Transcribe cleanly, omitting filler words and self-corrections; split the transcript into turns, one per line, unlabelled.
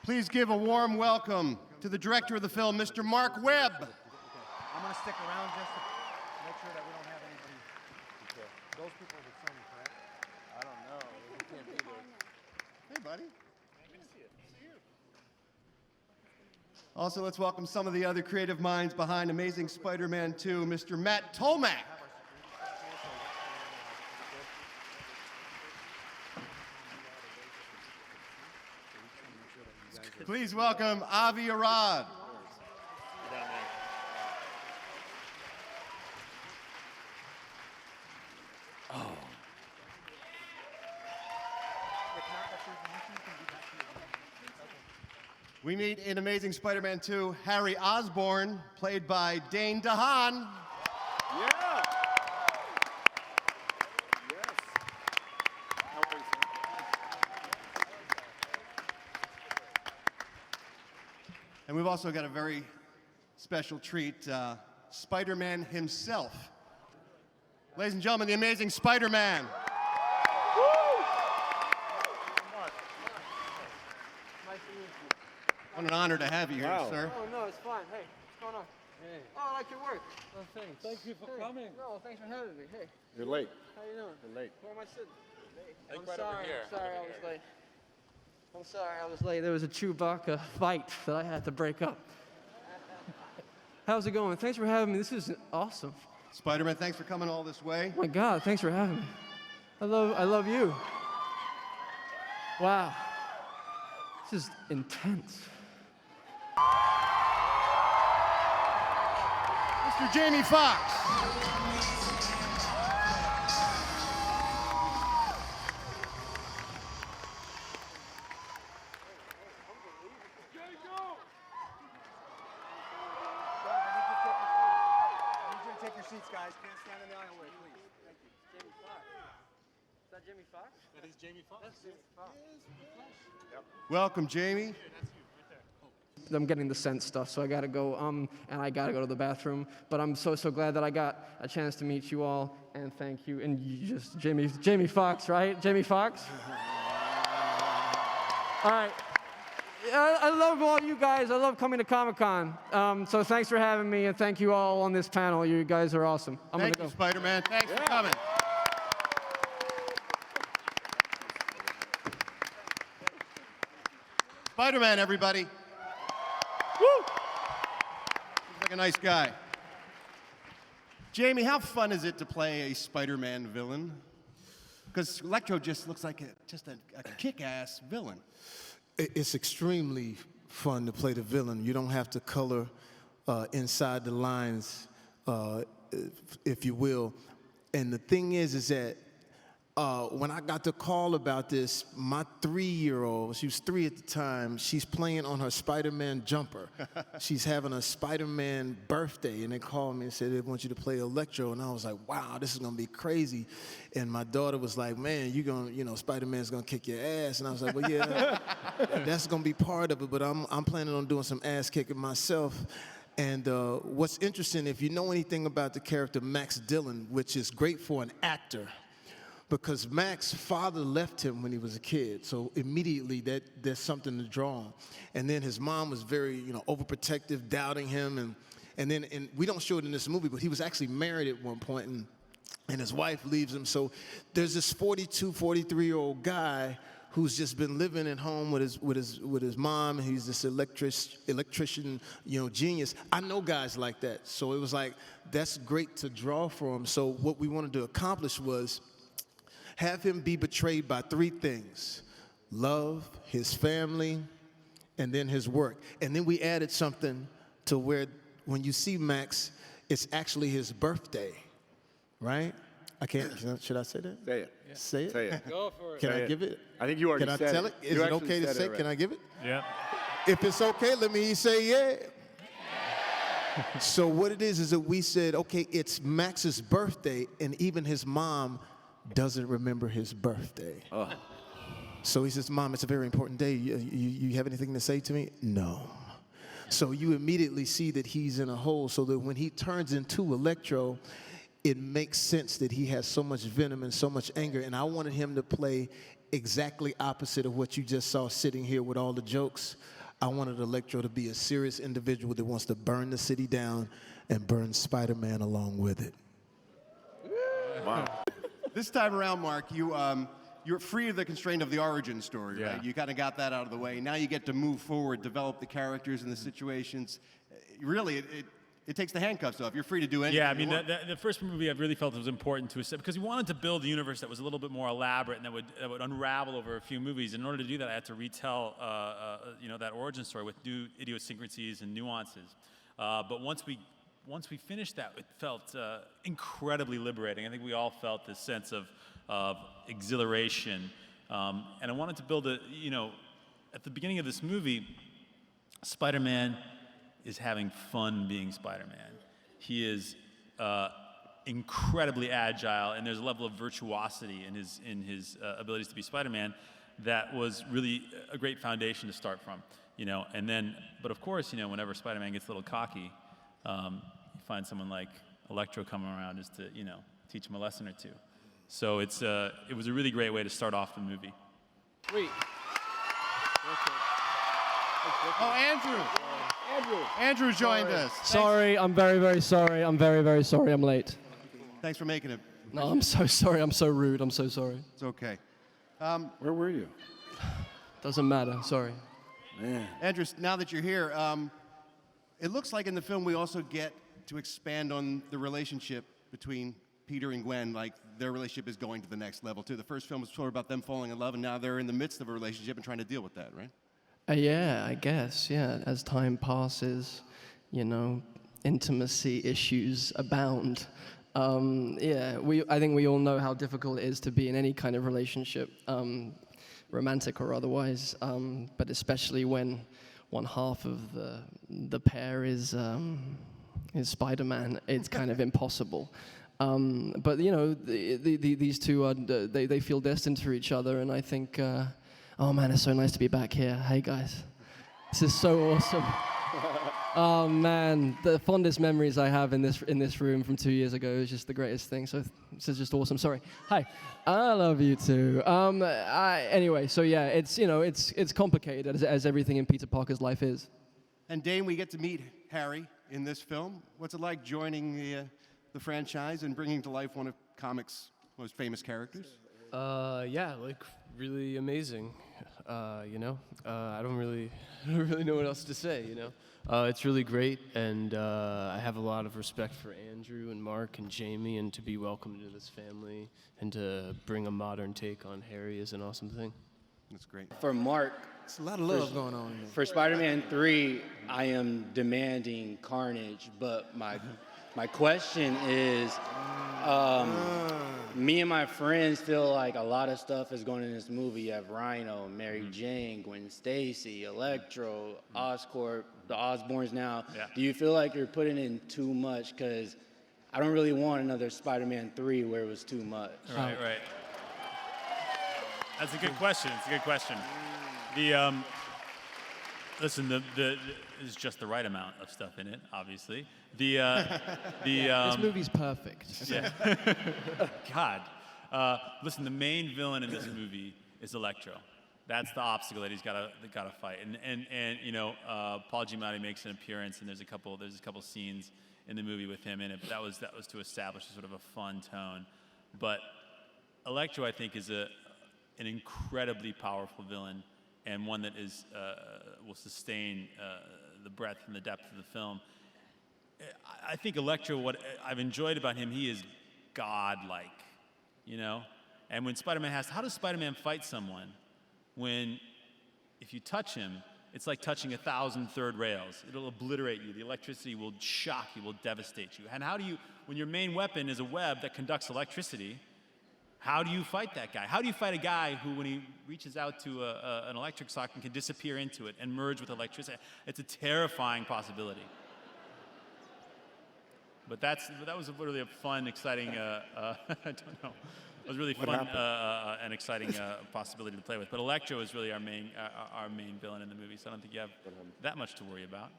Please give a warm welcome to the director of the film, Mr. Mark Webb.
I'm going to stick around just to make sure that we don't have anybody. Okay. Those people are with Sony, correct?
I don't know. We can't be there.
Hey, buddy.
Good to see you. See you.
Also, let's welcome some of the other creative minds behind Amazing Spider-Man 2, Mr. Matt Tolmack. Please welcome Avi Arad. We meet in Amazing Spider-Man 2, Harry Osborn, played by Dane DeHaan.
Yeah. Yes. How are you, sir?
And we've also got a very special treat, Spider-Man himself. Ladies and gentlemen, the Amazing Spider-Man. What an honor to have you here, sir.
Oh, no, it's fine. Hey, what's going on? Hey. Oh, I like your work. Oh, thanks.
Thank you for coming.
No, thanks for having me. Hey,
You're late.
how you doing?
You're late.
Where am I sitting?
Think
I'm
right
sorry.
over here.
I'm sorry I was late. I'm sorry I was late. There was a Chewbacca fight that I had to break up. How's it going? Thanks for having me. This is awesome.
Spider-Man, thanks for coming all this way.
Oh my God, thanks for having me. I love you. Wow. This is intense.
Mr. Jamie Foxx.
Take your seats, guys. Can't stand in the aisle way, please. Thank you.
Jamie Foxx. Is that Jamie Foxx?
That is Jamie Foxx.
That's Jamie Foxx.
Welcome, Jamie.
I'm getting the scent stuff, so I gotta go, and I gotta go to the bathroom. But I'm so glad that I got a chance to meet you all, and thank you. And you just, Jamie Foxx, right? Jamie Foxx? All right. I love all you guys. I love coming to Comic-Con. So thanks for having me, and thank you all on this panel. You guys are awesome.
Thank you, Spider-Man. Thanks for coming. Spider-Man, everybody. Woo! He's like a nice guy. Jamie, how fun is it to play a Spider-Man villain? Because Electro just looks like just a kick-ass villain.
It's extremely fun to play the villain. You don't have to color inside the lines, if you will. And the thing is that when I got the call about this, my 3-year-old, she was 3 at the time, she's playing on her Spider-Man jumper. She's having a Spider-Man birthday, and they called me and said they want you to play Electro, and I was like, wow, this is gonna be crazy. And my daughter was like, man, Spider-Man's gonna kick your ass. And I was like, well, yeah, that's gonna be part of it, but I'm planning on doing some ass kicking myself. And what's interesting, if you know anything about the character Max Dillon, which is great for an actor, because Max's father left him when he was a kid, so immediately there's something to draw on. And then his mom was very, overprotective, doubting him, and we don't show it in this movie, but he was actually married at one point, and his wife leaves him. So there's this 42, 43-year-old guy who's just been living at home with his mom, and he's this electrician, genius. I know guys like that, so it was like that's great to draw from. So what we wanted to accomplish was have him be betrayed by 3 things: love, his family, and then his work. And then we added something to where when you see Max, it's actually his birthday, right? I can't, should I say that?
Say it.
Yeah. Say it?
Say it.
Go for it.
Can I give it?
I think you already said it.
Can I tell it? Is it okay to say? Can I give it?
Yeah.
If it's okay, let me say yeah. So what it is that we said, okay, it's Max's birthday, and even his mom doesn't remember his birthday. Oh. So he says, Mom, it's a very important day. You have anything to say to me? No. So you immediately see that he's in a hole, so that when he turns into Electro, it makes sense that he has so much venom and so much anger. And I wanted him to play exactly opposite of what you just saw sitting here with all the jokes. I wanted Electro to be a serious individual that wants to burn the city down and burn Spider-Man along with it.
Wow.
This time around, Mark, you're free of the constraint of the origin story,
Yeah.
right? You kind of got that out of the way. Now you get to move forward, develop the characters and the situations. Really, it takes the handcuffs off. You're free to do anything.
Yeah, I
you
mean,
want.
the first movie I really felt was important to us because we wanted to build a universe that was a little bit more elaborate and that would unravel over a few movies. In order to do that, I had to retell, that origin story with new idiosyncrasies and nuances. But once we finished that, it felt incredibly liberating. I think we all felt this sense of exhilaration. And I wanted to build at the beginning of this movie, Spider-Man is having fun being Spider-Man. He is incredibly agile, and there's a level of virtuosity in his abilities to be Spider-Man that was really a great foundation to start from. And then, but of course, whenever Spider-Man gets a little cocky, you find someone like Electro coming around just to, teach him a lesson or two. So it was a really great way to start off the movie.
Wait.
Oh, Andrew! Andrew joined us.
Sorry, I'm very, very sorry. I'm very, very sorry I'm late.
Thanks for making it.
No, I'm so sorry. I'm so rude. I'm so sorry.
It's okay.
Where were you?
Doesn't matter. Sorry.
Man.
Andrew, now that you're here, it looks like in the film we also get to expand on the relationship between Peter and Gwen, like their relationship is going to the next level too. The first film was sort of about them falling in love, and now they're in the midst of a relationship and trying to deal with that, right?
Yeah, I guess. Yeah, as time passes, intimacy issues abound. I think we all know how difficult it is to be in any kind of relationship, romantic or otherwise. But especially when one half of the pair is Spider-Man, it's kind of impossible. But these two are they feel destined for each other, and I think. Oh man, it's so nice to be back here. Hey guys, this is so awesome. Oh man, the fondest memories I have in this room from 2 years ago is just the greatest thing. So this is just awesome. Sorry. Hi, I love you too. Anyway, so yeah, it's complicated as everything in Peter Parker's life is.
And Dane, we get to meet Harry in this film. What's it like joining the franchise and bringing to life one of comics' most famous characters?
Yeah, really amazing. I don't really know what else to say. It's really great, and I have a lot of respect for Andrew and Mark and Jamie, and to be welcomed into this family and to bring a modern take on Harry is an awesome thing.
That's great.
For Mark,
It's a lot of love going on here.
for Spider-Man 3, I am demanding Carnage, but my question is, me and my friends feel like a lot of stuff is going in this movie. You have Rhino, Mary Jane, Gwen Stacy, Electro, Oscorp, the Osborns now.
Yeah.
Do you feel like you're putting in too much? Because I don't really want another Spider-Man 3 where it was too much.
Right. That's a good question. Listen, there's just the right amount of stuff in it, obviously.
This movie's perfect.
Yeah. God. Listen, the main villain in this movie is Electro. That's the obstacle that he's got to fight. And Paul Giamatti makes an appearance, and there's a couple scenes in the movie with him in it. But that was to establish sort of a fun tone. But Electro, I think, is an incredibly powerful villain, and one that will sustain the breadth and the depth of the film. I think Electro, what I've enjoyed about him, he is godlike, And when Spider-Man how does Spider-Man fight someone when, if you touch him, it's like touching 1,000 third rails. It'll obliterate you. The electricity will shock you, will devastate you. And how do you, when your main weapon is a web that conducts electricity, how do you fight that guy? How do you fight a guy who, when he reaches out to an electric socket, can disappear into it and merge with electricity? It's a terrifying possibility. But that was really a fun, exciting, I don't know. It was really fun and exciting possibility to play with. But Electro is really our main villain in the movie, so I don't think you have that much to worry about.